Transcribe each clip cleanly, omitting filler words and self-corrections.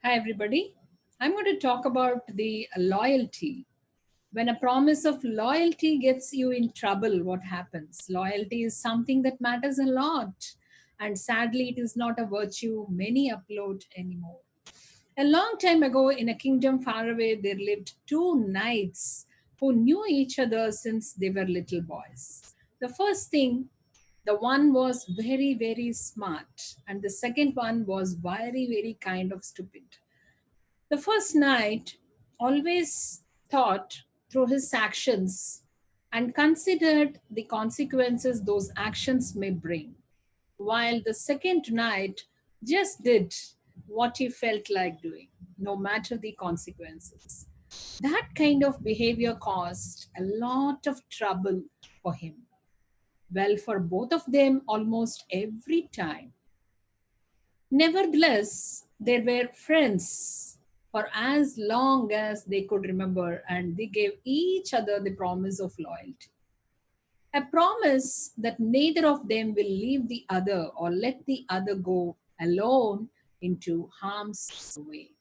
Hi, everybody. I'm going to talk about the loyalty. When a promise of loyalty gets you in trouble, what happens? Loyalty is something that matters a lot, and sadly, it is not a virtue many upload anymore. A long time ago, in a kingdom far away, there lived two knights who knew each other since they were little boys. The first thing, the one was very, very smart, and the second one was very, very kind of stupid. The first knight always thought through his actions and considered the consequences those actions may bring, while the second knight just did what he felt like doing, no matter the consequences. That kind of behavior caused a lot of trouble for him. Well, for both of them, almost every time. Nevertheless, they were friends for as long as they could remember, and they gave each other the promise of loyalty. A promise that neither of them will leave the other or let the other go alone into harm's way.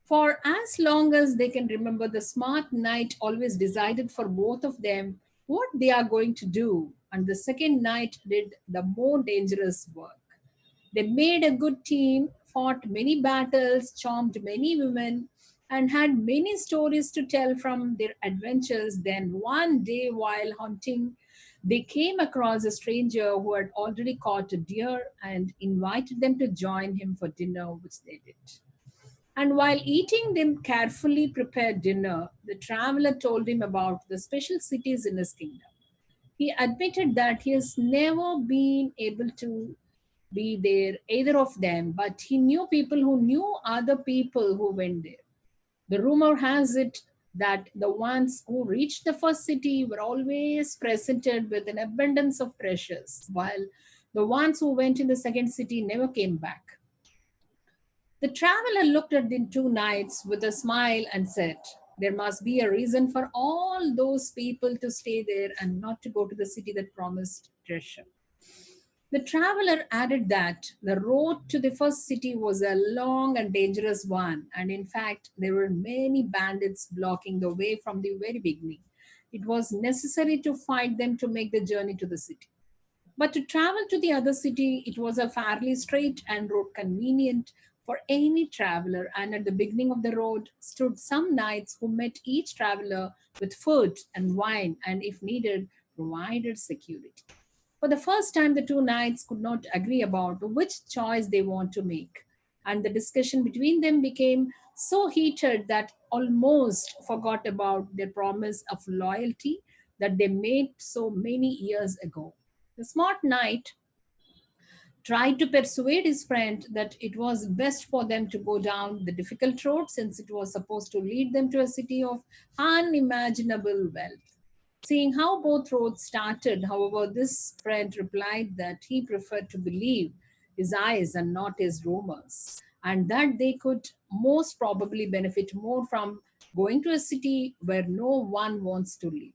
For as long as they can remember, the smart knight always decided for both of them what they are going to do, and the second knight did the more dangerous work. They made a good team, fought many battles, charmed many women, and had many stories to tell from their adventures. Then one day, while hunting, they came across a stranger who had already caught a deer and invited them to join him for dinner, which they did. And while eating them carefully prepared dinner, the traveler told him about the special cities in his kingdom. He admitted that he has never been able to be there, either of them, but he knew people who knew other people who went there. The rumor has it that the ones who reached the first city were always presented with an abundance of treasures, while the ones who went in the second city never came back. The traveler looked at the two knights with a smile and said, "There must be a reason for all those people to stay there and not to go to the city that promised treasure." The traveler added that the road to the first city was a long and dangerous one, and in fact, there were many bandits blocking the way from the very beginning. It was necessary to fight them to make the journey to the city. But to travel to the other city, it was a fairly straight and road convenient for any traveler. And at the beginning of the road stood some knights who met each traveler with food and wine, and if needed, provided security. For the first time, the two knights could not agree about which choice they want to make, and the discussion between them became so heated that almost forgot about their promise of loyalty that they made so many years ago. The smart knight tried to persuade his friend that it was best for them to go down the difficult road since it was supposed to lead them to a city of unimaginable wealth. Seeing how both roads started, however, this friend replied that he preferred to believe his eyes and not his rumors, and that they could most probably benefit more from going to a city where no one wants to live.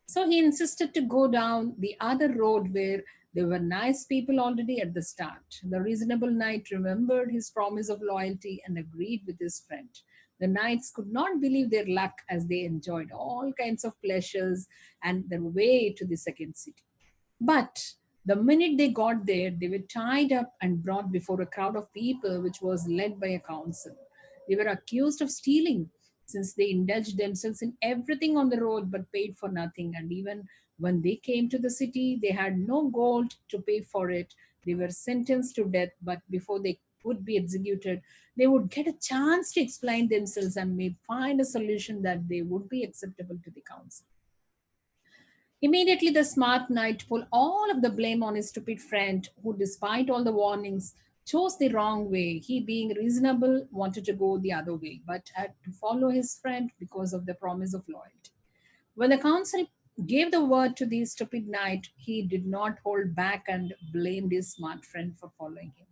So he insisted to go down the other road where there were nice people already at the start. The reasonable knight remembered his promise of loyalty and agreed with his friend. The knights could not believe their luck as they enjoyed all kinds of pleasures and their way to the second city. But the minute they got there, they were tied up and brought before a crowd of people, which was led by a council. They were accused of stealing, since they indulged themselves in everything on the road but paid for nothing. And even when they came to the city, they had no gold to pay for it. They were sentenced to death, but before they would be executed, they would get a chance to explain themselves and may find a solution that they would be acceptable to the council. Immediately, the smart knight pulled all of the blame on his stupid friend, who, despite all the warnings, chose the wrong way. He, being reasonable, wanted to go the other way, but had to follow his friend because of the promise of loyalty. When the council gave the word to the stupid knight, he did not hold back and blamed his smart friend for following him.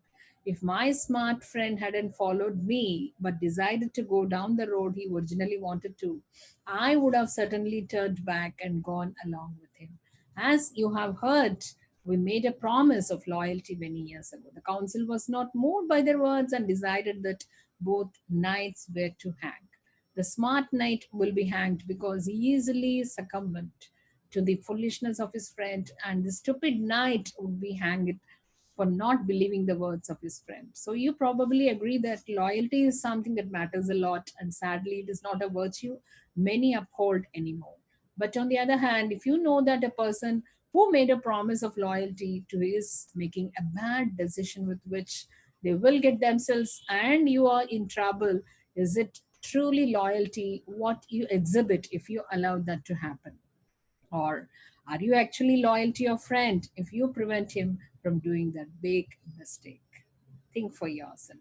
If my smart friend hadn't followed me but decided to go down the road he originally wanted to, I would have certainly turned back and gone along with him. As you have heard, We made a promise of loyalty many years ago. The council was not moved by their words and decided that both knights were to hang. The smart knight will be hanged because he easily succumbed to the foolishness of his friend, and the stupid knight would be hanged for not believing the words of his friend. So you probably agree that loyalty is something that matters a lot, and sadly, it is not a virtue many uphold anymore. But on the other hand, if you know that a person who made a promise of loyalty to is making a bad decision with which they will get themselves and you are in trouble, is it truly loyalty what you exhibit if you allow that to happen? Or are you actually loyal to your friend if you prevent him from doing that big mistake? Think for yourself.